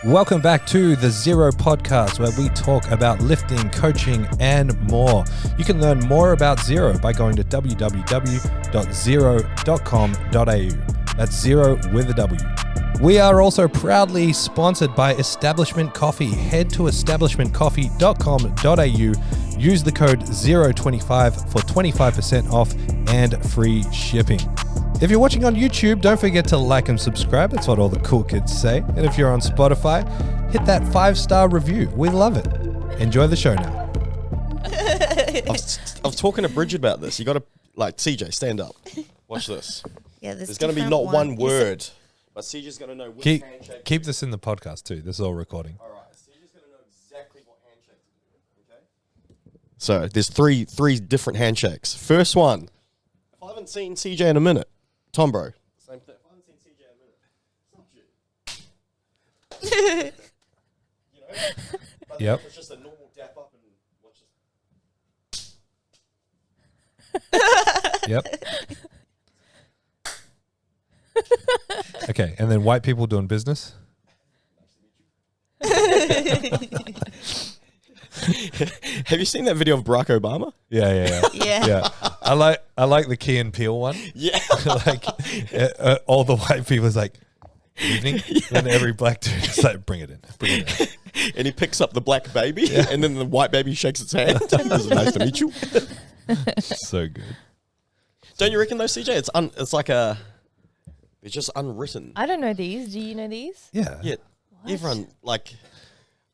Welcome back to the ZeroW Podcast, where we talk about lifting, coaching, and more. You can learn more about Zero by going to www.zero.com.au. That's Zero with a W. We are also proudly sponsored by Establishment Coffee. Head to establishmentcoffee.com.au. Use the code 025 for 25% off and free shipping. If you're watching on YouTube, don't forget to like and subscribe. That's what all the cool kids say. And if you're on Spotify, hit that 5-star review. We love it. Enjoy the show now. I was talking to Bridget about this. You got to, CJ, stand up. Watch this. Yeah, there's going to be not one word, but CJ's going to know which handshake. Keep this in the podcast too. This is all recording. All right. CJ's going to know exactly what handshake to do. Okay. So there's three different handshakes. First one. If I haven't seen CJ in a minute, Tom, bro. Same thing. If I haven't seen CJ in a minute, it's not you. But Yep. it's just a normal dap up and watch this. Yep. Okay, and then white people doing business. Have you seen that video of Barack Obama? Yeah. Yeah. I like the Key and Peele one. Yeah. All the white people is like, evening. Yeah. And every black dude is like, bring it in. And he picks up the black baby, and then the white baby shakes its hand. It's nice to meet you. So good. Don't you reckon though, CJ? It's just unwritten. I don't know these. Do you know these? Yeah. Yeah. What? Everyone,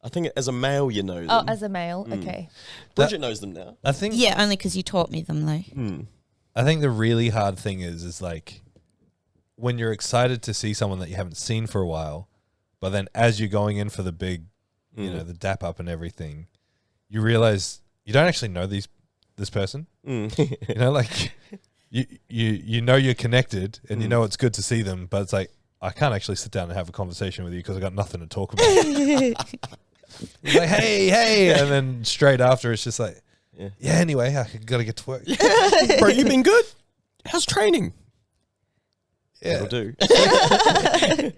I think as a male you know them. Oh, as a male, okay. Bridget knows them now. I think Yeah, only because you taught me them though. I think the really hard thing is like when you're excited to see someone that you haven't seen for a while, but then as you're going in for the big, the dap up and everything, you realize you don't actually know this person. You know, like you know you're connected and you know it's good to see them, but it's like I can't actually sit down and have a conversation with you because I got nothing to talk about. It's like, hey, and then straight after it's just like, yeah anyway, I gotta get to work. Bro, you been good? How's training? Yeah. It'll do.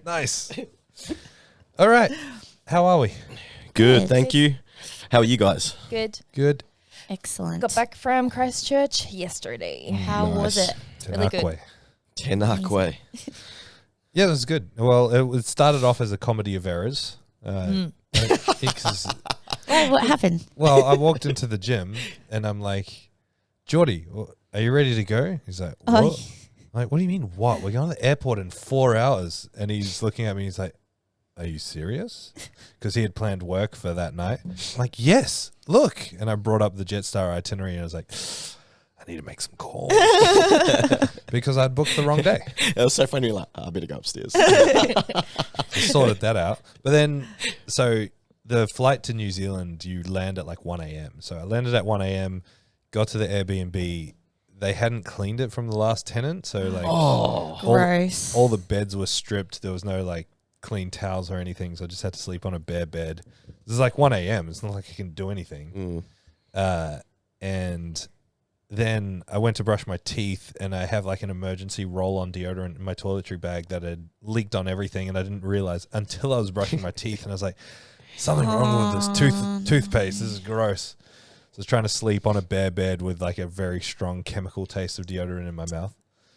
Nice. All right. How are we? Good, Yes. thank you. How are you guys? Good. Good. Excellent. Got back from Christchurch yesterday. How was Nice. it? Really good. Tenakwe. Tenakwe. Yeah, it was good. Well, it started off as a comedy of errors. Why, what happened? Well, I walked into the gym and I'm like, Geordie, are you ready to go? He's like, what? Oh. I'm like, what do you mean, what? We're going to the airport in 4 hours. And he's looking at me, he's like, are you serious? Because he had planned work for that night. I'm like, yes, look. And I brought up the Jetstar itinerary and I was like, I need to make some calls. Because I'd booked the wrong day. It was so funny, I better go upstairs. So sorted that out. But then, so the flight to New Zealand, you land at like 1 a.m. So I landed at 1 a.m., got to the Airbnb. They hadn't cleaned it from the last tenant. So like Gross. all the beds were stripped. There was no like clean towels or anything. So I just had to sleep on a bare bed. This is like 1 a.m. It's not like I can do anything. And then I went to brush my teeth and I have like an emergency roll-on deodorant in my toiletry bag that had leaked on everything and I didn't realize until I was brushing my teeth and I was like, something wrong with this toothpaste. This is gross. So I was trying to sleep on a bare bed with like a very strong chemical taste of deodorant in my mouth.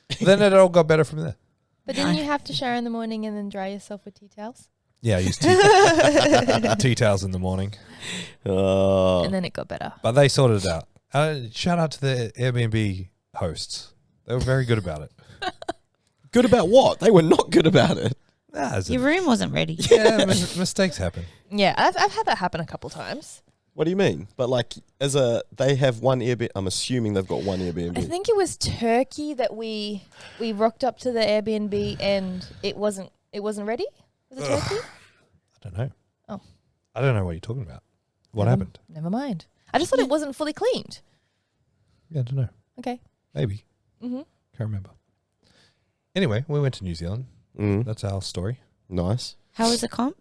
But then it all got better from there. But didn't you have to shower in the morning and then dry yourself with tea towels? Yeah, I used tea towels in the morning. And then it got better. But they sorted it out. Shout out to the Airbnb hosts. They were very good about it. Good about what? They were not good about it. Your room wasn't ready. Yeah, mistakes happen. Yeah, I've had that happen a couple times. What do you mean? But they have one Airbnb. I'm assuming they've got one Airbnb. I think it was Turkey that we rocked up to the Airbnb and it wasn't ready. Was it Turkey? I don't know. Oh. I don't know what you're talking about. What happened? Never mind. I just thought it wasn't fully cleaned. Yeah, I don't know. Okay. Maybe. Can't remember. Anyway, we went to New Zealand. That's our story. Nice. How was the comp?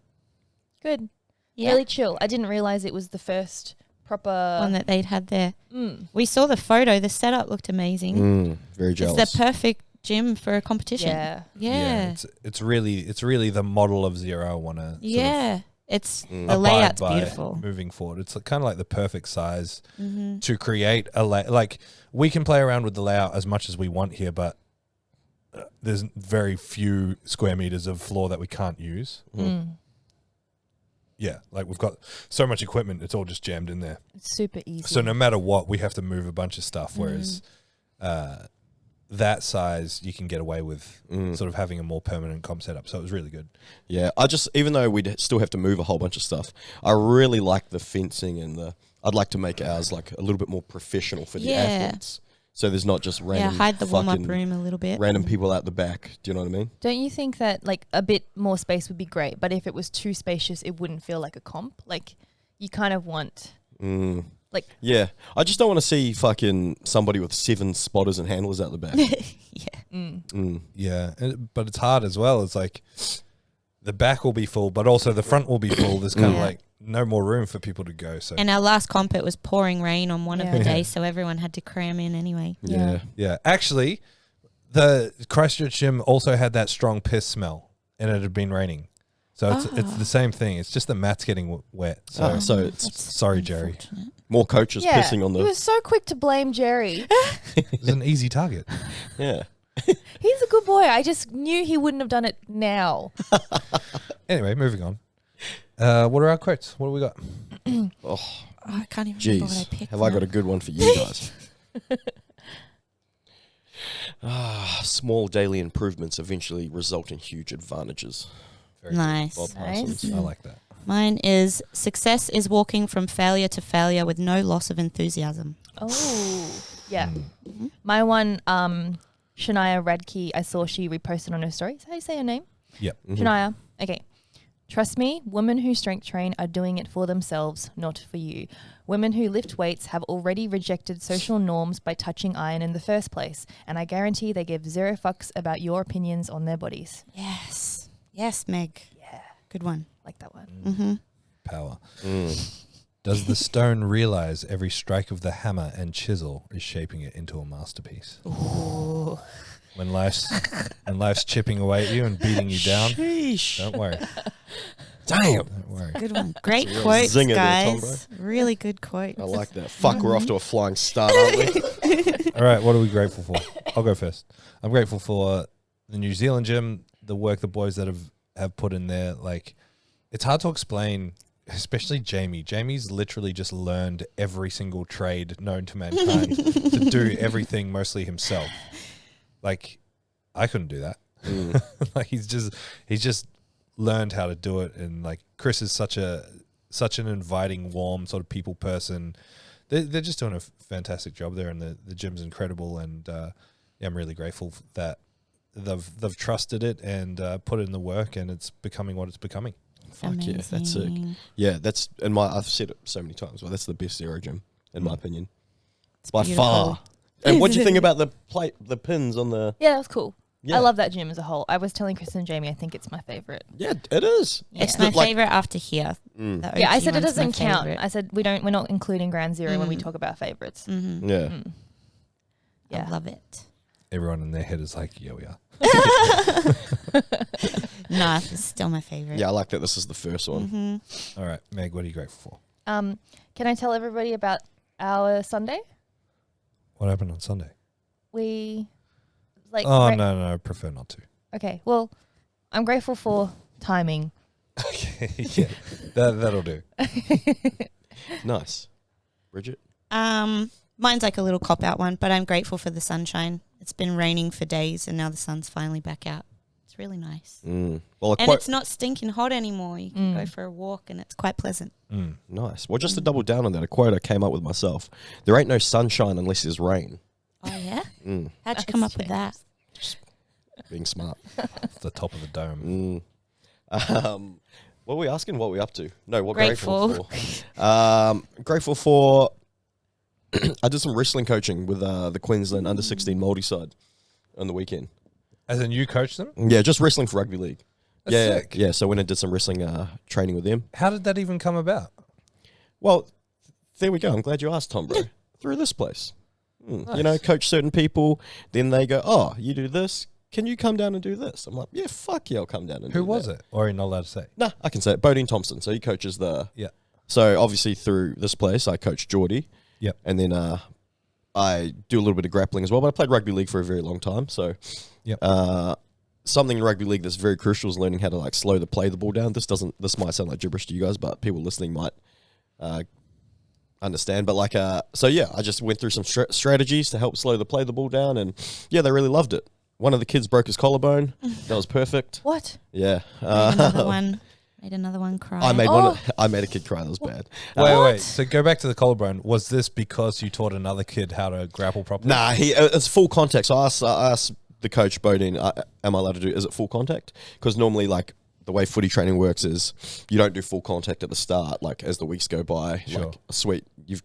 Good. Yeah. Really chill. I didn't realize it was the first proper One that they'd had there. We saw the photo. The setup looked amazing. Very jealous. It's the perfect gym for a competition. Yeah. It's really the model of Zero I want to. Yeah. It's the abide layout's by beautiful. moving forward. It's kind of like the perfect size to create a like we can play around with the layout as much as we want here, but there's very few square meters of floor that we can't use. Yeah, like we've got so much equipment, it's all just jammed in there. It's super easy. So no matter what, we have to move a bunch of stuff, whereas that size you can get away with sort of having a more permanent comp setup. So it was really good. Yeah, even though we'd still have to move a whole bunch of stuff, I really like the fencing and I'd like to make ours like a little bit more professional for the athletes. So there's not just random hide the warm-up room a little bit. Random people out the back. Do you know what I mean? Don't you think that like a bit more space would be great, but if it was too spacious, it wouldn't feel like a comp? Like you kind of want like... Yeah, I just don't want to see fucking somebody with 7 spotters and handlers out the back. Yeah, but it's hard as well. It's like the back will be full, but also the front will be full. There's kind of like no more room for people to go. So and our last comp, it was pouring rain on one of the days, so everyone had to cram in anyway. Yeah. Actually, the Christchurch gym also had that strong piss smell, and it had been raining. So it's the same thing. It's just the mat's getting wet. So, so it's sorry, Jerry. more coaches pissing on He was so quick to blame Jerry. It was an easy target. Yeah. He's a good boy. I just knew he wouldn't have done it now. Anyway, moving on. What are our quotes? What do we got? I can't even remember what I Jeez, picked. have I got a good one for you guys? Small daily improvements eventually result in huge advantages. Very nice. Bob Parsons. I like that. Mine is success is walking from failure to failure with no loss of enthusiasm. Oh, yeah. My one, Shania Radke, I saw she reposted on her story. Is that how you say her name? Yep. Shania. Okay. Trust me, women who strength train are doing it for themselves, not for you. Women who lift weights have already rejected social norms by touching iron in the first place, and I guarantee they give 0 fucks about your opinions on their bodies. Yes. Yes, Meg. Yeah. Good one. Like that one. Mm-hmm. Power. Does the stone realize every strike of the hammer and chisel is shaping it into a masterpiece? Ooh. When life's chipping away at you and beating you down, don't worry. Damn. Don't worry. Good one. Great It's a real quotes, zinger there, Tom, guys. Really good quotes. I like that. Fuck, we're off to a flying start, aren't we? All right, what are we grateful for? I'll go first. I'm grateful for the New Zealand gym, the work the boys that have put in there. Like, it's hard to explain, especially Jamie. Jamie's literally just learned every single trade known to mankind to do everything mostly himself. Like, I couldn't do that. Like, he's just learned how to do it. And like, Chris is such an inviting, warm sort of people person. They're just doing a fantastic job there, and the gym's incredible. And I'm really grateful that they've trusted it and put in the work, and it's becoming what it's becoming. Fuck yeah, that's sick. Yeah, that's I've said it so many times. Well, that's the best Zero gym in my opinion, by far. And what do you think about the pins on the? Yeah, that was cool. Yeah. I love that gym as a whole. I was telling Chris and Jamie, I think it's my favorite. Yeah, it is. It's my favorite after here. Yeah, I said it doesn't count. I said we're not including Ground Zero when we talk about favorites. Mm-hmm. Yeah. Yeah, I love it. Everyone in their head is like, yeah, we are. No, it's still my favorite. Yeah, I like that this is the first one. Mm-hmm. All right, Meg, what are you grateful for? Can I tell everybody about our Sunday? What happened on Sunday? We No, I prefer not to. Okay, well, I'm grateful for timing. Okay, yeah, that'll do. Nice. Bridget? Mine's like a little cop-out one, but I'm grateful for the sunshine. It's been raining for days, and now the sun's finally back out. It's really nice. Well, and it's not stinking hot anymore. You can go for a walk, and it's quite pleasant. Nice. Well, just to double down on that, a quote I came up with myself. There ain't no sunshine unless there's rain. Oh, yeah? How'd you come up with that? Being smart. Off the top of the dome. What are we asking? What are we up to? No, what Grateful. grateful for? Grateful for... I did some wrestling coaching with the Queensland under-16 Māori side on the weekend. As in you coach them? Yeah, just wrestling for rugby league. That's sick. Yeah, so I went and did some wrestling training with them. How did that even come about? Well, there we go. I'm glad you asked, Tom, bro. Through this place. You know, coach certain people. Then they go, oh, you do this. Can you come down and do this? I'm like, yeah, fuck yeah, I'll come down and do Who was that. it? Or are you not allowed to say? Nah, I can say it. Bodine Thompson. So he coaches the... Yeah. So obviously through this place, I coach Geordie. Yep. And then I do a little bit of grappling as well. But I played rugby league for a very long time. So something in rugby league that's very crucial is learning how to like slow play the ball down. This might sound like gibberish to you guys, but people listening might understand. But like, so yeah, I just went through some strategies to help play the ball down. And yeah, they really loved it. One of the kids broke his collarbone. That was perfect. What? Yeah. Made another one cry. I made a kid cry. That was bad. Wait. So go back to the collarbone. Was this because you taught another kid how to grapple properly? Nah, it's full contact. So I asked the coach, Bodine, am I allowed to do, is it full contact? Because normally, like, the way footy training works is you don't do full contact at the start. Like, as the weeks go by, like, sweet, you've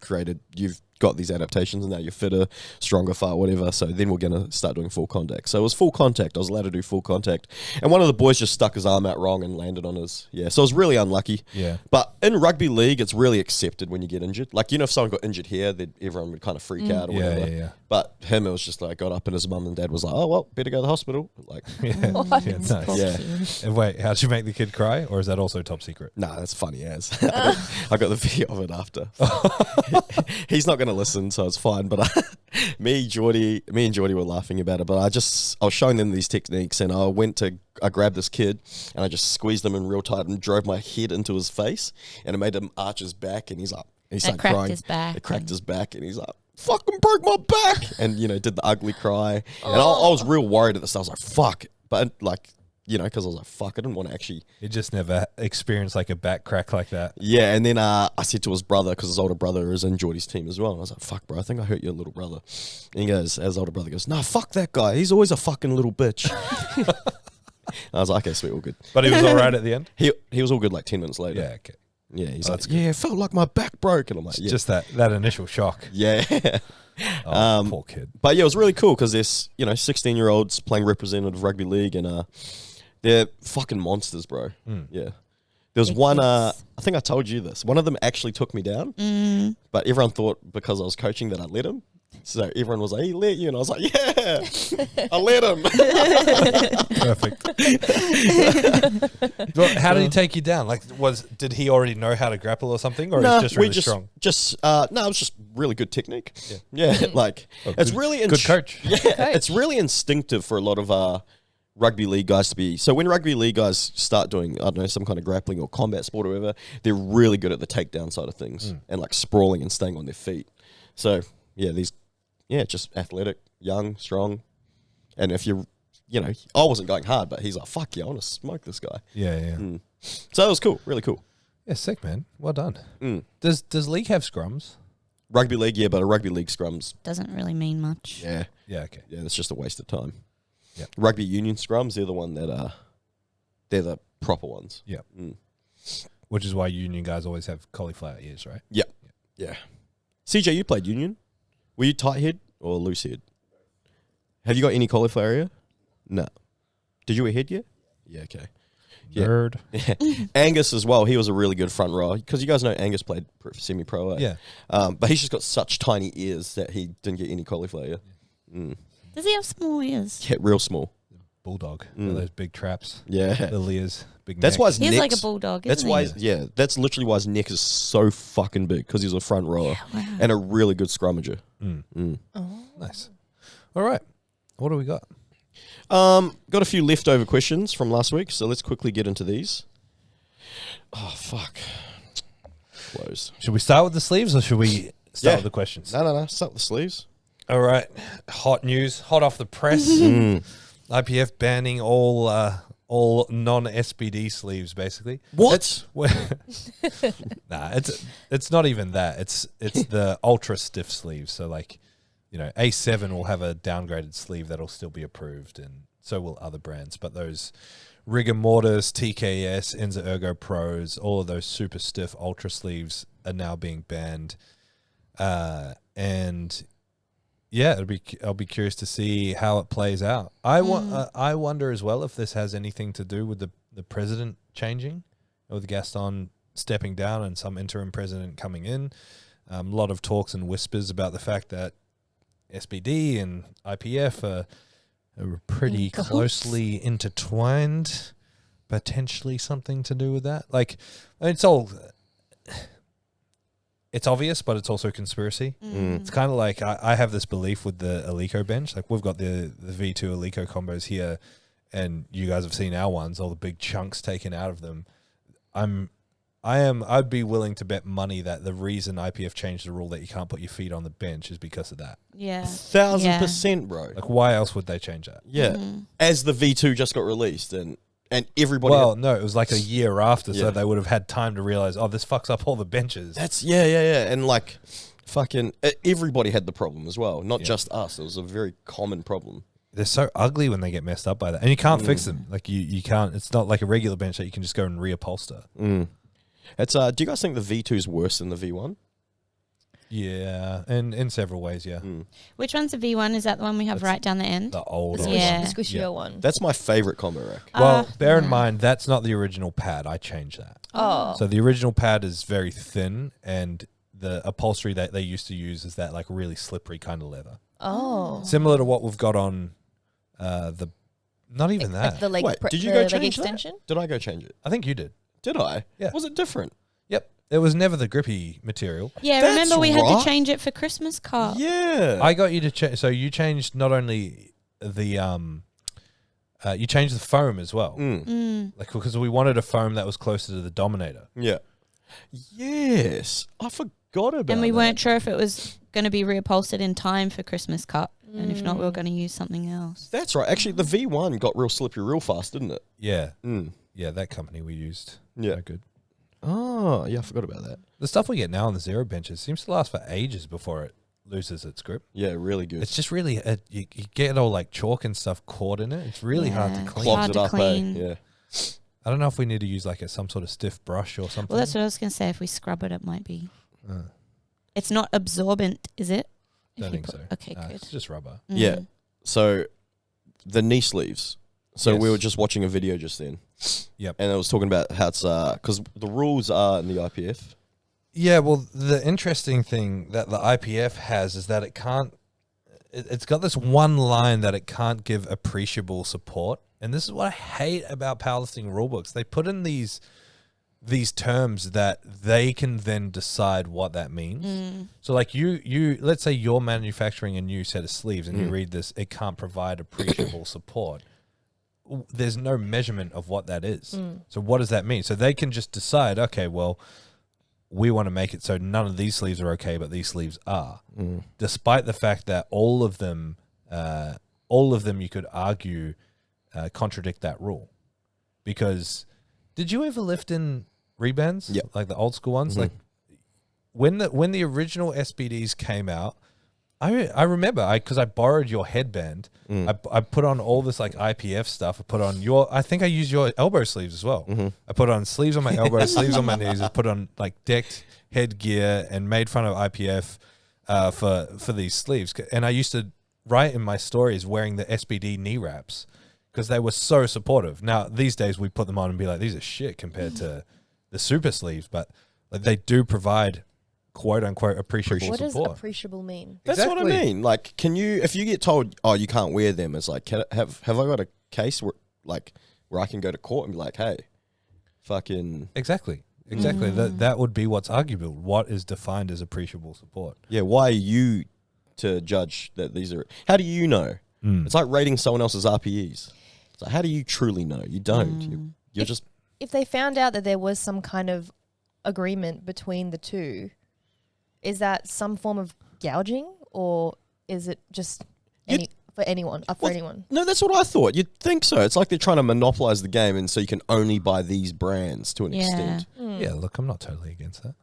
got these adaptations and now you're fitter, stronger, far, whatever. So then we're going to start doing full contact. So it was full contact. I was allowed to do full contact. And one of the boys just stuck his arm out wrong and landed on his, so I was really unlucky. Yeah. But in rugby league, it's really accepted when you get injured. Like, you know, if someone got injured here, everyone would kind of freak out or whatever. Yeah. But him, it was just like, got up and his mum and dad was like, oh, well, better go to the hospital. Like, Nice. yeah. And wait, how did you make the kid cry? Or is that also top secret? Nah, that's funny as. I got the video of it after. He's not going to listen, so it's fine. But me and Geordie were laughing about it. But I was showing them these techniques, and I grabbed this kid, and I just squeezed him in real tight and drove my head into his face, and it made him arch his back, and he started crying. It cracked his back, and he's like, fucking broke my back, and did the ugly cry. And I was real worried at the start. I was like, fuck, but like, because I was like, fuck, I didn't want to actually. You just never experienced like a back crack like that. Yeah, and then I said to his brother, because his older brother is in Geordie's team as well. And I was like, fuck, bro, I think I hurt your little brother. And his older brother goes, nah, fuck that guy. He's always a fucking little bitch. I was like, okay, sweet, all good. But he was all right at the end? He was all good like 10 minutes later. Yeah, okay. Yeah, he's like, yeah, it felt like my back broke. And I'm like, yeah. Just that initial shock. Yeah. Poor kid. But yeah, it was really cool because there's, 16-year-olds playing representative rugby league and they're fucking monsters, bro. Yeah. There was one, I think I told you this. One of them actually took me down, but everyone thought because I was coaching that I'd let him. So everyone was like, he let you. And I was like, yeah, I let him. Perfect. Well, how did he take you down? Like, did he already know how to grapple or something? Or is just really strong? It was just really good technique. Yeah. Like, it's really... Good coach. Yeah, it's really instinctive for a lot of rugby league guys to be. So when rugby league guys start doing, I don't know, some kind of grappling or combat sport or whatever, they're really good at the takedown side of things and like sprawling and staying on their feet. So yeah, just athletic, young, strong. And if you're, I wasn't going hard, but he's like, fuck yeah, I want to smoke this guy. Yeah. So it was cool, really cool. Yeah, sick, man. Well done. Does league have scrums? Rugby league, yeah, but a rugby league scrums Doesn't really mean much. Yeah. Yeah, okay. Yeah, it's just a waste of time. Yeah. Rugby union scrums, they're the one that they're the proper ones. Yeah. Which is why union guys always have cauliflower ears, right? Yeah. CJ, you played union. Were you tight head or loose head? Have you got any cauliflower ear? No. Did you wear headgear? Yeah, okay. Yeah. Nerd. Angus as well. He was a really good front rower because you guys know Angus played semi-pro. Yeah. But he's just got such tiny ears that he didn't get any cauliflower ear. Does he have small ears? Yeah, real small. Bulldog. Those big traps. Yeah. Little ears. Big That's neck. why his He's neck's... like a bulldog, That's isn't why, he? that's literally why his neck is so fucking big because he's a front rower and a really good scrummager. Nice. All right. What do we got? Got a few leftover questions from last week, so let's quickly get into these. Oh, fuck. Close. Should we start with the sleeves or should we start with the questions? No. Start with the sleeves. All right. Hot news. Hot off the press. IPF banning all non-SPD sleeves, basically. What? Nah, it's not even that. It's the ultra stiff sleeves. So like, A7 will have a downgraded sleeve that'll still be approved, and so will other brands. But those Rigor Mortis, TKS, Enza Ergo Pros, all of those super stiff ultra sleeves are now being banned. And yeah, I'll be curious to see how it plays out. I wonder as well if this has anything to do with the president changing, with Gaston stepping down and some interim president coming in. A lot of talks and whispers about the fact that SBD and IPF are pretty cahoots. closely intertwined. Potentially something to do with that. Like, it's obvious, but it's also conspiracy. It's kind of like I have this belief with the Alico bench. Like, we've got the V2 Alico combos here, and you guys have seen our ones, all the big chunks taken out of them. I'd be willing to bet money that the reason IPF changed the rule that you can't put your feet on the bench is because of that. Yeah. 1,000%, bro. Like, why else would they change that? Yeah. As the V2 just got released and everybody... Well, no, it was like a year after, Yeah. so they would have had time to realize, oh, this fucks up all the benches. That's... Yeah. And like, fucking... everybody had the problem as well, not just us. It was a very common problem. They're so ugly when they get messed up by that. And you can't fix them. Like, you can't... It's not like a regular bench that you can just go and reupholster. It's do you guys think the V2 is worse than the V1? Yeah, and in several ways, yeah. Which one's the V1? Is that the one we have right down the end? The older Yeah. one. The squishier Yeah. one. That's my favorite combo rack. Well, bear in mind, that's not the original pad. I changed that. Oh. So the original pad is very thin, and the upholstery that they used to use is that like really slippery kind of leather. Oh. Similar to what we've got on the... Not even that. The leg, Wait, did you the go leg change that? extension? Did I go change it? I think you did. Did I? Yeah. Was it different? Yep. It was never the grippy material. Yeah, That's remember we had right. to change it for Christmas Cup. Yeah. I got you to change. So you changed not only the you changed the foam as well. Like, because we wanted a foam that was closer to the Dominator. Yeah. Yes. I forgot about And we that. weren't sure if it was going to be reupholstered in time for Christmas Cup. And if not, we were going to use something else. That's right. Actually, the V1 got real slippery real fast, didn't it? Yeah. Yeah, that company we used. Yeah. No good. Oh, yeah, I forgot about that. The stuff we get now on the Zero benches seems to last for ages before it loses its grip. Yeah, really good. It's just really, you get all like chalk and stuff caught in it. It's really hard to Yeah. clean. Clogs hard it to up, clean. Yeah. I don't know if we need to use like some sort of stiff brush or something. Well, that's what I was going to say. If we scrub it, it might be. It's not absorbent, is it? Don't think so. Okay, Nah, good. It's just rubber. Yeah. So, the knee sleeves. So, we Yes. were just watching a video just then. Yep. And it was talking about how it's, because the rules are in the IPF. Yeah, well, the interesting thing that the IPF has is that it can't. It's got this one line that it can't give appreciable support, and this is what I hate about powerlifting rulebooks. They put in these terms that they can then decide what that means. So, like you, let's say you're manufacturing a new set of sleeves, and you read this, it can't provide appreciable support. There's no measurement of what that is. So what does that mean? So they can just decide, okay, well, we want to make it so none of these sleeves are okay, but these sleeves are. Despite the fact that all of them you could argue contradict that rule. Because did you ever lift in rebands? Yep. Like the old school ones? Like when the original SBDs came out, I remember because I borrowed your headband. I put on all this like IPF stuff. I think I used your elbow sleeves as well. I put on sleeves on my elbows, sleeves on my knees. I put on like decked headgear and made fun of IPF for these sleeves. And I used to write in my stories wearing the SBD knee wraps because they were so supportive. Now these days we put them on and be like, these are shit compared to the super sleeves, but like, they do provide quote unquote appreciable What does support. appreciable mean? That's what I Exactly. mean. Like, can you, if you get told, oh, you can't wear them, it's like, have I got a case where I can go to court and be like, hey, fucking, Exactly. That would be what's arguable. What is defined as appreciable support? yeah, why are you to judge that these are, how do you know? It's like rating someone else's RPEs. It's like, how do you truly know? You don't. You're just, If they found out that there was some kind of agreement between the two, is that some form of gouging, or is it just for anyone? no, that's what I thought. You'd think so. It's like they're trying to monopolize the game, and so you can only buy these brands to an extent. Yeah, look, I'm not totally against that.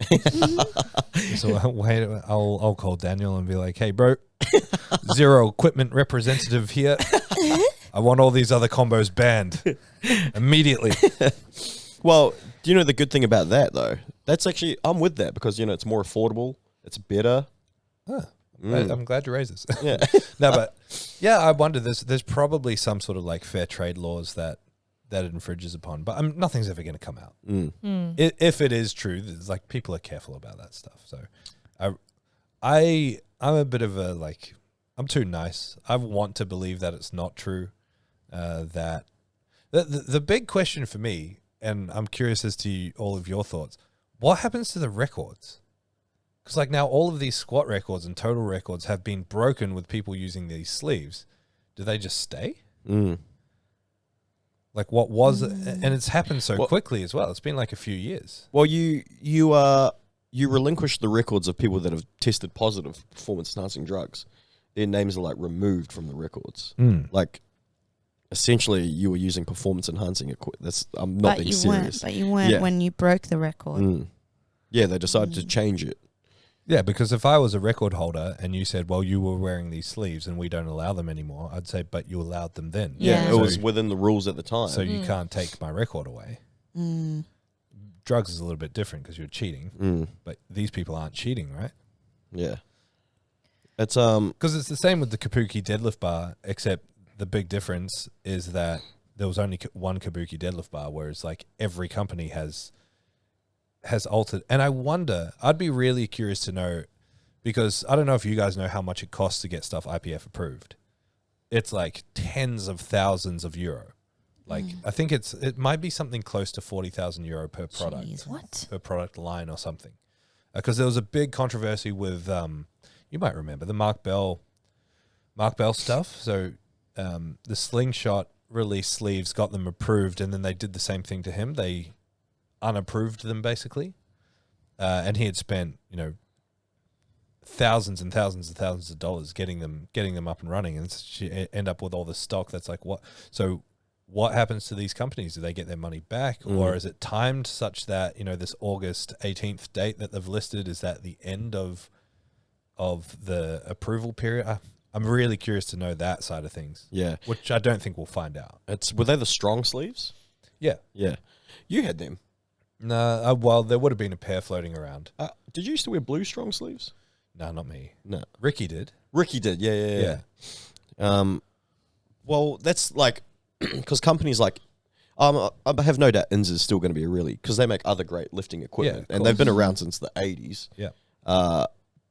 So wait, I'll call Daniel and be like, hey, bro, Zero equipment representative here. I want all these other combos banned immediately. Well, do you know the good thing about that, though? That's actually, I'm with that because, it's more affordable. It's better. I'm glad you raised this. Yeah. No, but yeah, I wonder. There's probably some sort of like fair trade laws that it infringes upon, but nothing's ever going to come out. If it is true, it's like people are careful about that stuff. So, I'm a bit of a I'm too nice. I want to believe that it's not true. That the big question for me, and I'm curious as to all of your thoughts, what happens to the records? Because like now all of these squat records and total records have been broken with people using these sleeves. Do they just stay? Like what was it? And it's happened so quickly as well. It's been like a few years. Well, you relinquish the records of people that have tested positive for performance-enhancing drugs. Their names are like removed from the records. Like essentially, you were using performance-enhancing equipment. I'm not being serious. But you weren't when you broke the record. Yeah, they decided to change it. Yeah, because if I was a record holder and you said, well, you were wearing these sleeves and we don't allow them anymore, I'd say, but you allowed them then. Yeah. It was within the rules at the time. So you can't take my record away. Drugs is a little bit different because you're cheating, but these people aren't cheating, right? Yeah. It's because it's the same with the Kabuki deadlift bar, except the big difference is that there was only one Kabuki deadlift bar, whereas like every company has altered. And I wonder, I'd be really curious to know, because I don't know if you guys know how much it costs to get stuff IPF approved. It's like tens of thousands of euro. Like I think it might be something close to 40,000 euro per product. Jeez, what? Per product line or something. Because there was a big controversy with, you might remember the Mark Bell stuff. So the Slingshot release sleeves got them approved, and then they did the same thing to him. They unapproved them basically, and he had spent thousands and thousands and thousands of dollars getting them up and running, and she end up with all the stock that's like what. So what happens to these companies? Do they get their money back, or is it timed such that this August 18th date that they've listed, is that the end of the approval period? I'm really curious to know that side of things. Yeah, which I don't think we'll find out. Were they the strong sleeves? Yeah. You had them. No, well, there would have been a pair floating around. Did you used to wear blue strong sleeves? No, not me. No, Ricky did. Ricky did. Yeah. Well, that's like because companies like I have no doubt Inns is still going to be because they make other great lifting equipment, and they've been around since the 80s. Yeah.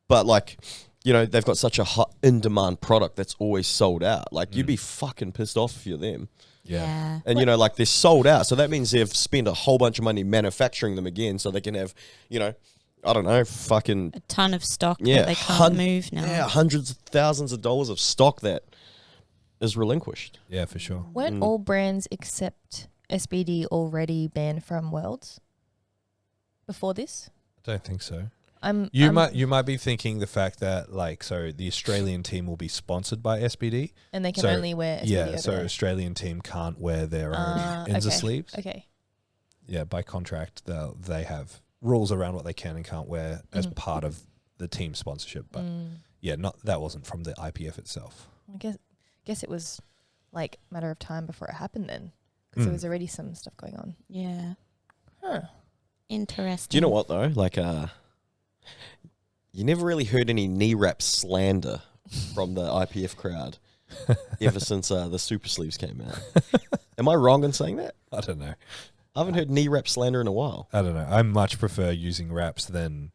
But like they've got such a hot in demand product that's always sold out. Like you'd be fucking pissed off if you're them. Yeah. And like they're sold out, so that means they've spent a whole bunch of money manufacturing them again, so they can have I don't know, fucking a ton of stock that they can't move now. Yeah, hundreds of thousands of dollars of stock that is relinquished. Yeah, for sure. Weren't all brands except SBD already banned from Worlds before this? I don't think so. You might be thinking the fact that the Australian team will be sponsored by SBD, and they can only wear SBD over so there. Australian team can't wear their own Inza sleeves. Okay. Yeah, by contract they have rules around what they can and can't wear as part of the team sponsorship. But that wasn't from the IPF itself. I guess it was like a matter of time before it happened then, because there was already some stuff going on. Yeah. Huh. Interesting. Do you know what though? Like you never really heard any knee wrap slander from the IPF crowd ever since the super sleeves came out. Am I wrong in saying that? I don't know. I haven't heard knee wrap slander in a while. I don't know. I much prefer using wraps than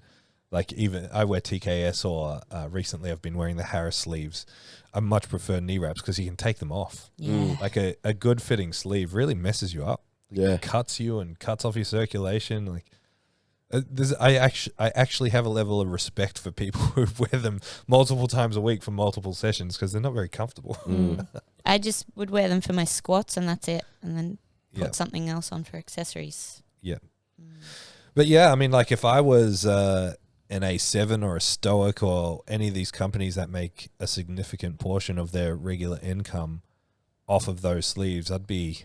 even I wear TKS or recently I've been wearing the Harris sleeves. I much prefer knee wraps because you can take them off. Yeah. Like a good fitting sleeve really messes you up. Yeah. It cuts you and cuts off your circulation. Like I actually have a level of respect for people who wear them multiple times a week for multiple sessions because they're not very comfortable. I just would wear them for my squats and that's it, and then put something else on for accessories. Yeah. But yeah, I mean, like if I was an A7 or a Stoic or any of these companies that make a significant portion of their regular income off of those sleeves, I'd be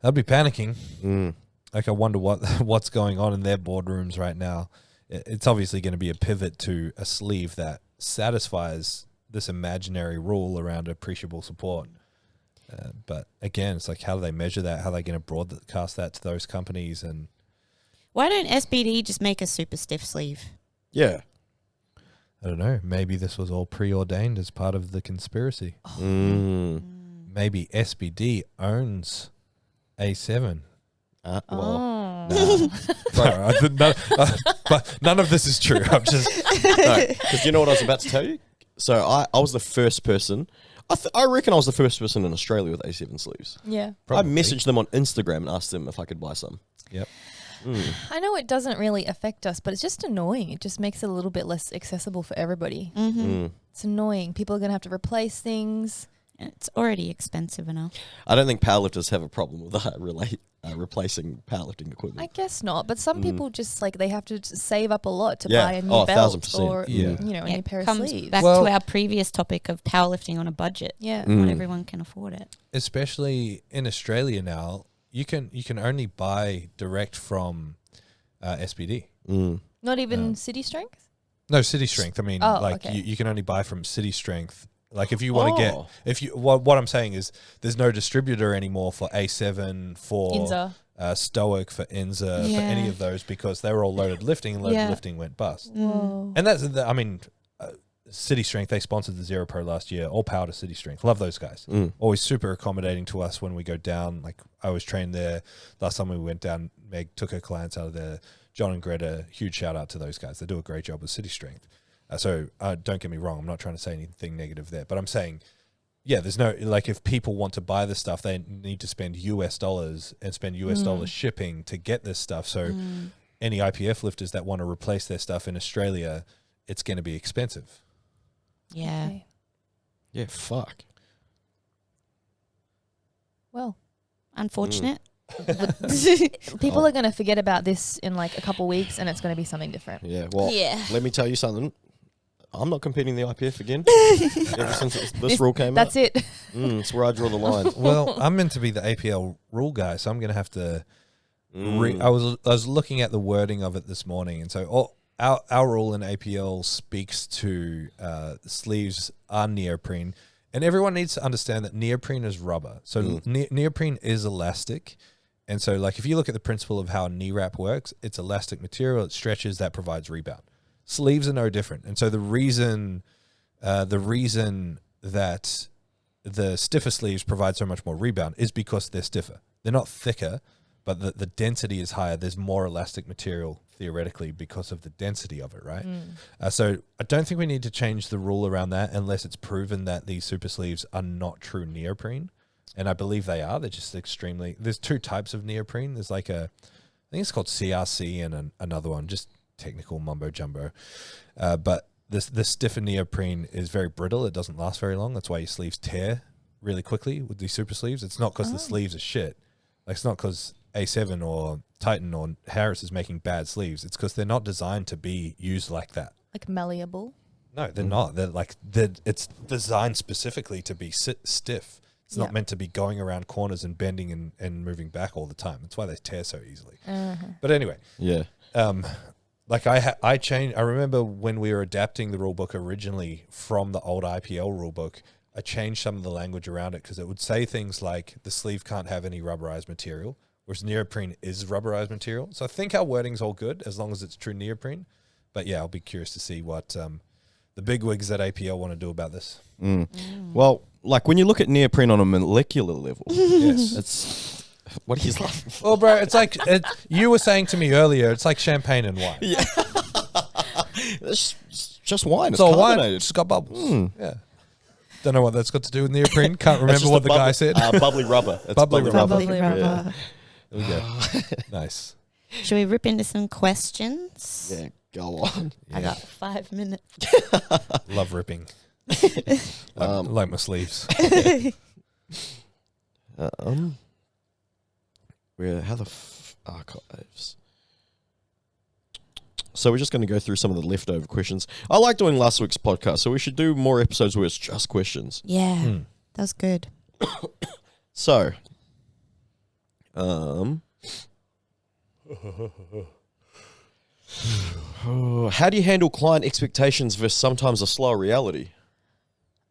panicking. Like I wonder what's going on in their boardrooms right now. It's obviously going to be a pivot to a sleeve that satisfies this imaginary rule around appreciable support. But again, it's like, how do they measure that? How are they going to broadcast that to those companies? And why don't SBD just make a super stiff sleeve? Yeah. I don't know. Maybe this was all preordained as part of the conspiracy. Maybe SBD owns A7. But none of this is true. I'm just because you know what I was about to tell you? So I was the first person. I reckon I was the first person in Australia with A7 sleeves. Yeah. Probably. I messaged them on Instagram and asked them if I could buy some. Yep. I know it doesn't really affect us, but it's just annoying. It just makes it a little bit less accessible for everybody. It's annoying. People are going to have to replace things. It's already expensive enough. I don't think powerlifters have a problem with replacing powerlifting equipment. I guess not, but some people just like they have to save up a lot to Yeah. buy a new Oh, belt 1000%. or Yeah. you know a new pair of comes sleeves. back Well- to our previous topic of powerlifting on a budget. Yeah. Not everyone can afford it. Especially in Australia now, you can only buy direct from SBD. Not even City Strength? No, City Strength. I mean, Oh, like okay. you can only buy from City Strength. Like if you want to Oh. what I'm saying is there's no distributor anymore for A7, for Inza. Stoic, for Inza, for Yeah. any of those because they were all loaded lifting and loaded Yeah. lifting went bust. Whoa. And that's, I mean, City Strength, they sponsored the Zero Pro last year. All power to City Strength. Love those guys. Always super accommodating to us when we go down. Like I was trained there. Last time we went down, Meg took her clients out of there. John and Greta, huge shout out to those guys. They do a great job with City Strength. So don't get me wrong. I'm not trying to say anything negative there. But I'm saying, yeah, there's no, like if people want to buy this stuff, they need to spend US dollars and spend US dollars shipping to get this stuff. So any IPF lifters that want to replace their stuff in Australia, it's going to be expensive. Yeah. Okay. Yeah, fuck. Well, Unfortunate. people are going to forget about this in like a couple weeks and it's going to be something different. Yeah, well, Yeah. let me tell you something. I'm not competing in the IPF again. Ever since this rule came That's out. it. That's where I draw the line. Well, I'm meant to be the APL rule guy, so I'm going to have to. I was looking at the wording of it this morning, and so our rule in APL speaks to sleeves are neoprene, and everyone needs to understand that neoprene is rubber. So neoprene is elastic, and so like if you look at the principle of how a knee wrap works, it's elastic material, it stretches, that provides rebound. Sleeves are no different, and so the reason that the stiffer sleeves provide so much more rebound is because they're stiffer. They're not thicker, but the density is higher. There's more elastic material theoretically because of the density of it, right? So I don't think we need to change the rule around that unless it's proven that these super sleeves are not true neoprene, and I believe they are. They're just extremely. There's two types of neoprene. There's like I think it's called CRC and another one, just technical mumbo jumbo, but the stiffer neoprene is very brittle. It doesn't last very long. That's why your sleeves tear really quickly with these super sleeves. It's not because the sleeves are shit. Like it's not because A7 or Titan or Harris is making bad sleeves. It's because they're not designed to be used like that. Like malleable. No, they're not. They're like it's designed specifically to be stiff. It's not meant to be going around corners and bending and moving back all the time. That's why they tear so easily. But anyway, Yeah. like I changed. I remember when we were adapting the rule book originally from the old IPL rule book, I changed some of the language around it because it would say things like the sleeve can't have any rubberized material, whereas neoprene is rubberized material. So I think our wording's all good as long as it's true neoprene. But yeah, I'll be curious to see what the bigwigs at APL want to do about this. Well, like when you look at neoprene on a molecular level, Yes. it's what he's laughing for. Well, bro, it's like you were saying to me earlier. It's like champagne and wine. Yeah. It's just wine. It's all wine. carbonated. It's got bubbles. Yeah. Don't know what that's got to do with neoprene. Can't remember just what a the guy said. Bubbly rubber. It's Bubbly rubber. Bubbly rubber. There we go. Nice. Should we rip into some questions? Yeah, go on. I got 5 minutes. Love ripping. like my sleeves. How the archives? So we're just going to go through some of the leftover questions. I like doing last week's podcast, so we should do more episodes where it's just questions. Yeah. That was good. So, how do you handle client expectations versus sometimes a slower reality?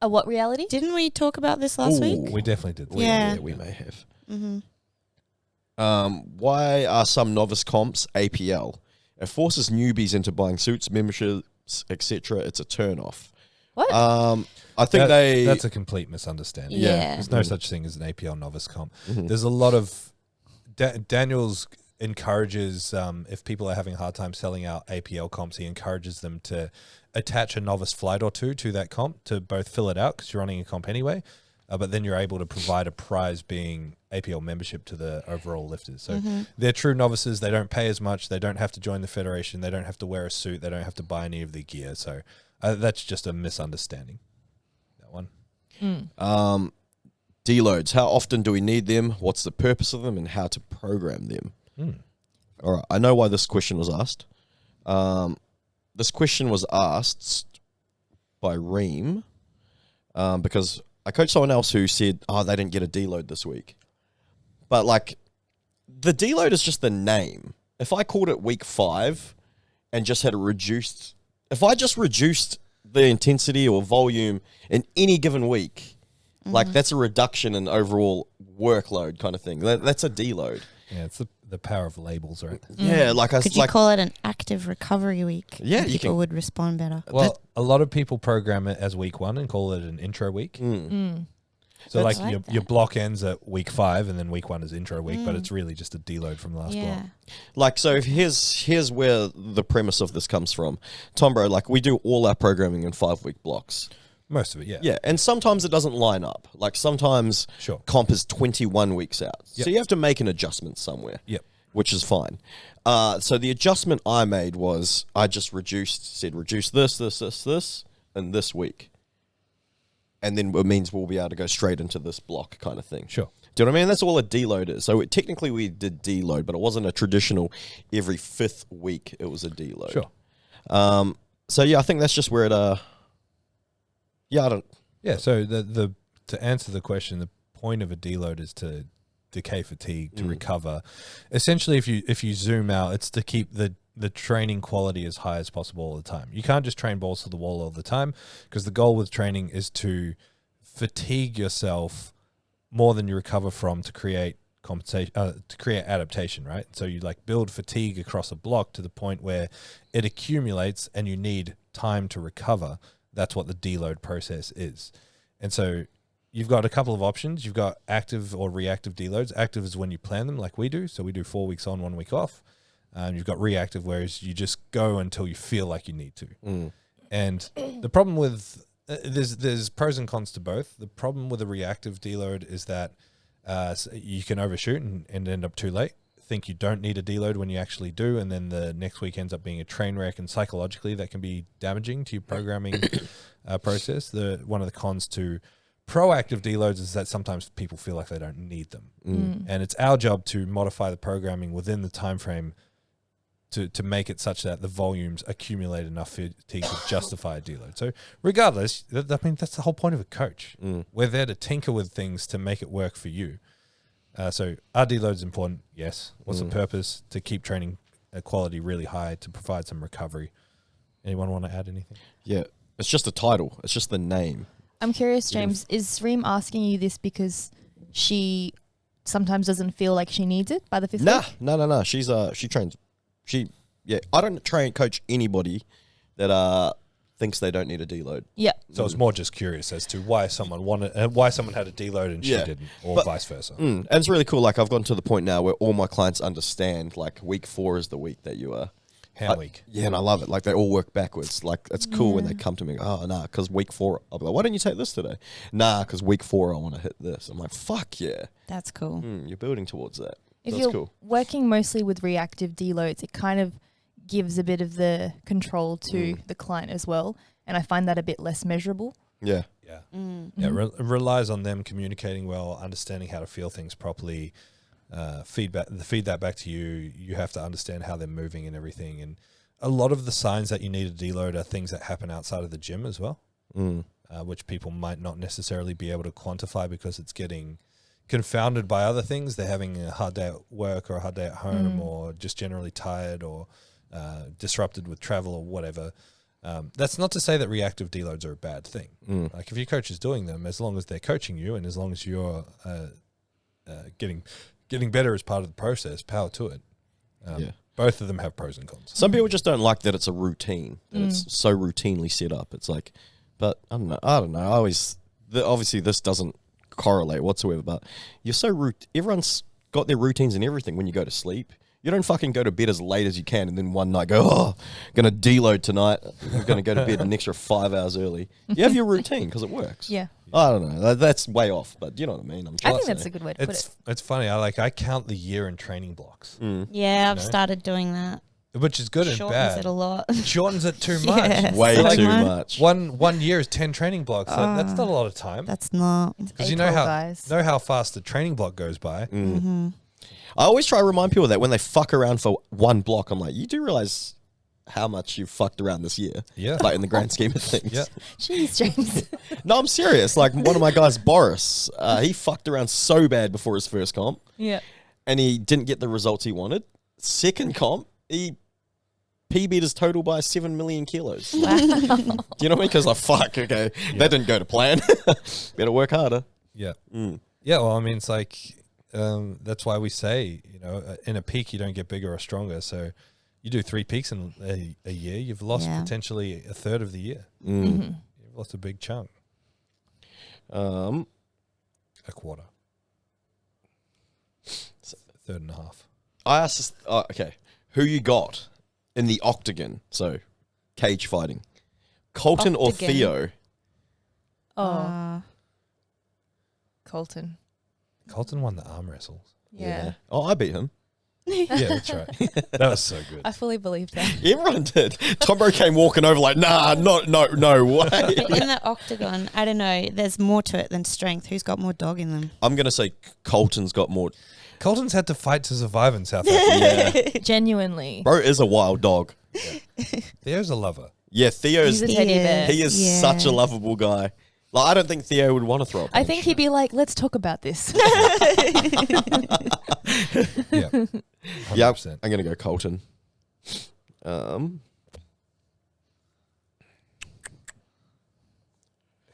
A what reality? Didn't we talk about this last week? We definitely did. Yeah. We may have. Mm-hmm. Why are some novice comps APL? It forces newbies into buying suits, memberships, etc. It's a turn off. What? I think that's a complete misunderstanding. Yeah. There's no such thing as an APL novice comp. There's a lot of Daniel's encourages, if people are having a hard time selling out APL comps, he encourages them to attach a novice flight or two to that comp to both fill it out because you're running a comp anyway, but then you're able to provide a prize being APL membership to the overall lifters. So they're true novices. They don't pay as much. They don't have to join the federation. They don't have to wear a suit. They don't have to buy any of the gear. So that's just a misunderstanding. That one. Deloads. How often do we need them? What's the purpose of them and how to program them? All right. I know why this question was asked. This question was asked by Reem because I coached someone else who said, they didn't get a deload this week. But, like, the deload is just the name. If I called it week 5 and just had a reduced... If I just reduced the intensity or volume in any given week, like, that's a reduction in overall workload kind of thing. That's a deload. Yeah, it's the power of labels, right? Yeah, like I Could you call it an active recovery week? Yeah, you people can. would respond better. Well, a lot of people program it as week 1 and call it an intro week. So That's like like your block ends at week 5 and then week 1 is intro week, but it's really just a deload from the last block. Like, so here's where the premise of this comes from. Tom, bro, like, we do all our programming in 5-week blocks. Most of it, yeah. Yeah, and sometimes it doesn't line up. Like, sometimes comp is 21 weeks out. So you have to make an adjustment somewhere. Yep. Which is fine. So the adjustment I made was I just reduce this, and this week. And then it means we'll be able to go straight into this block kind of thing. Sure. Do you know what I mean? That's all a deload is. So technically we did deload, but it wasn't a traditional every 5th week it was a deload. Sure. So yeah, I think that's just where it I don't... Yeah, so the to answer the question, the point of a deload is to decay fatigue, to recover. Essentially, if you zoom out, it's to keep the training quality as high as possible all the time. You can't just train balls to the wall all the time because the goal with training is to fatigue yourself more than you recover from to create compensation, to create adaptation, right? So you like build fatigue across a block to the point where it accumulates and you need time to recover. That's what the deload process is. And so you've got a couple of options. You've got active or reactive deloads. Active is when you plan them like we do. So we do 4 weeks on, 1 week off. You've got reactive, whereas you just go until you feel like you need to. And the problem with there's pros and cons to both. The problem with a reactive deload is that you can overshoot and end up too late. Think you don't need a deload when you actually do, and then the next week ends up being a train wreck, and psychologically that can be damaging to your programming process. One of the cons to proactive deloads is that sometimes people feel like they don't need them, and it's our job to modify the programming within the time frame to make it such that the volumes accumulate enough fatigue to justify a deload. So regardless, I mean, that's the whole point of a coach. We're there to tinker with things to make it work for you. So our deload is important, yes. What's the purpose? To keep training quality really high, to provide some recovery. Anyone want to add anything? Yeah, it's just a title. It's just the name. I'm curious, James, is Reem asking you this because she sometimes doesn't feel like she needs it by the 5th week? No. She trains. I don't coach anybody that thinks they don't need a deload. Yeah. So it's more just curious as to why someone had a deload and she didn't, or vice versa. And it's really cool. Like, I've gotten to the point now where all my clients understand, like, week 4 is the week that you are. Hand week. Yeah, and I love it. Like, they all work backwards. Like, it's cool when they come to me. Oh, nah, because week 4, I'll be like, why don't you take this today? Nah, because week 4, I want to hit this. I'm like, fuck yeah. That's cool. You're building towards that. If That's you're cool. working mostly with reactive deloads, it kind of gives a bit of the control to the client as well. And I find that a bit less measurable. Yeah. Yeah. Yeah. It relies on them communicating well, understanding how to feel things properly, feed that back to you. You have to understand how they're moving and everything. And a lot of the signs that you need a deload are things that happen outside of the gym as well, which people might not necessarily be able to quantify because it's getting confounded by other things. They're having a hard day at work or a hard day at home or just generally tired or disrupted with travel or whatever. That's not to say that reactive deloads are a bad thing. Like, if your coach is doing them, as long as they're coaching you and as long as you're getting better as part of the process, power to it. Both of them have pros and cons. Some people just don't like that it's a routine, that it's so routinely set up. It's like, but I don't know. Obviously this doesn't correlate whatsoever, but you're so everyone's got their routines and everything when you go to sleep. You don't fucking go to bed as late as you can and then one night go, oh, gonna deload tonight. I'm gonna go to bed an extra 5 hours early. You have your routine because it works. Yeah. I don't know. That's way off, but you know what I mean. I think that's a good way to put it. It's funny. I count the year in training blocks, Yeah, I've started doing that. which is good and Shortens bad. it a lot. Shortens it too much. Yes. Way So too much. much. One year is 10 training blocks. That's not a lot of time. That's not. Because you April, know guys. how fast the training block goes by. Mm-hmm. I always try to remind people that when they fuck around for one block, I'm like, you do realize how much you fucked around this year? Yeah. Like in the grand scheme of things. Yeah. Jeez, James. No, I'm serious. Like one of my guys, Boris, he fucked around so bad before his first comp. Yeah. And he didn't get the results he wanted. Second comp, he PB'd his total by 7 million kilos. Do you know what I mean? Because like, fuck, okay, that didn't go to plan. Better work harder. Yeah. Yeah, well, I mean, it's like, that's why we say, in a peak, you don't get bigger or stronger. So you do 3 peaks in a year, you've lost potentially a third of the year. You've lost a big chunk. A quarter. Third and a half. I asked this, okay, who you got in the octagon? So, cage fighting. Colton or Octagon. Theo? Oh, Colton. Colton won the arm wrestles. Yeah. Oh, I beat him. Yeah, that's right. That was so good. I fully believe that. Everyone did. Tombo came walking over like, nah, no way. In the octagon, I don't know. There's more to it than strength. Who's got more dog in them? I'm going to say Colton's got more. Colton's had to fight to survive in South Africa. Yeah. Genuinely. Bro is a wild dog. Theo's a lover. Yeah, Theo's, He's a teddy bear. he is such a lovable guy. Like, I don't think Theo would want to throw a punch. I think he'd be like, let's talk about this. Yeah. 100%. Yeah, I'm going to go Colton.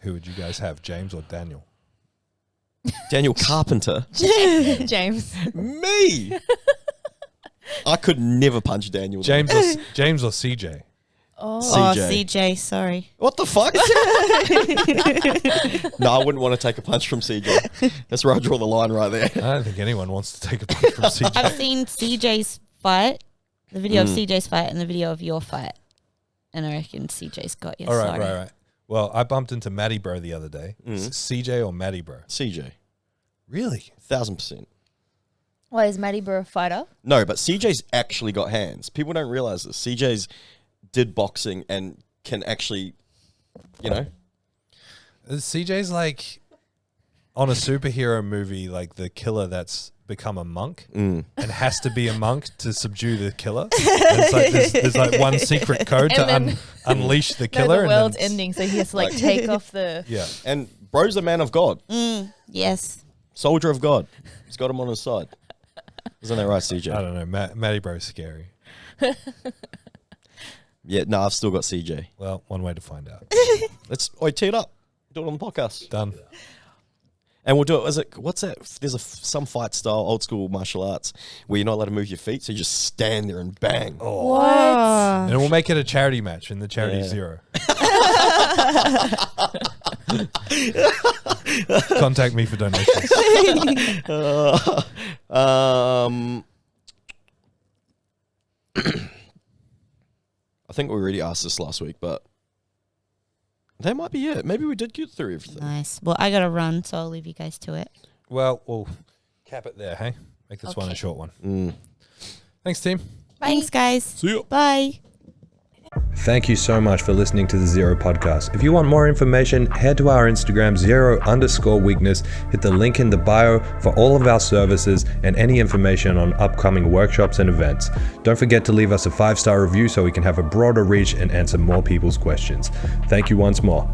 Who would you guys have, James or Daniel? Daniel Carpenter. James. Me! I could never punch Daniel. James or CJ? Oh. CJ. CJ, sorry. What the fuck? No, I wouldn't want to take a punch from CJ. That's where I draw the line right there. I don't think anyone wants to take a punch from CJ. I've seen CJ's fight, the video of CJ's fight and the video of your fight. And I reckon CJ's got you. All right, sorry. right. Well, I bumped into Matty Bro the other day. CJ or Matty Bro? CJ. Really? 1000%. Why, is Matty Burr a fighter? No, but CJ's actually got hands. People don't realize this. CJ's did boxing and can actually, CJ's like on a superhero movie, like the killer that's become a monk and has to be a monk to subdue the killer. And it's like there's like one secret code And to unleash the No, killer. the world's and then ending, so he has to like take off the... Yeah. And bro's a man of God. Yes. Soldier of God. He's got him on his side. Isn't that right, CJ? I don't know. Matty Bro's scary. Yeah, no, I've still got CJ. Well, one way to find out. Let's tee it up. Do it on the podcast. Done. And we'll do it. What's that? There's some fight style, old school martial arts, where you're not allowed to move your feet, so you just stand there and bang. Oh. What? And we'll make it a charity match in the charity Zero. Contact me for donations. I think we already asked this last week, but that might be it. Maybe we did get through everything. Nice. Well, I got to run, so I'll leave you guys to it. Well, we'll cap it there, hey? Make this one a short one. Thanks, team. Thanks, guys. See you. Bye. Thank you so much for listening to the ZeroW Podcast. If you want more information, head to our Instagram, @zero_weakness. Hit the link in the bio for all of our services and any information on upcoming workshops and events. Don't forget to leave us a 5-star review so we can have a broader reach and answer more people's questions. Thank you once more.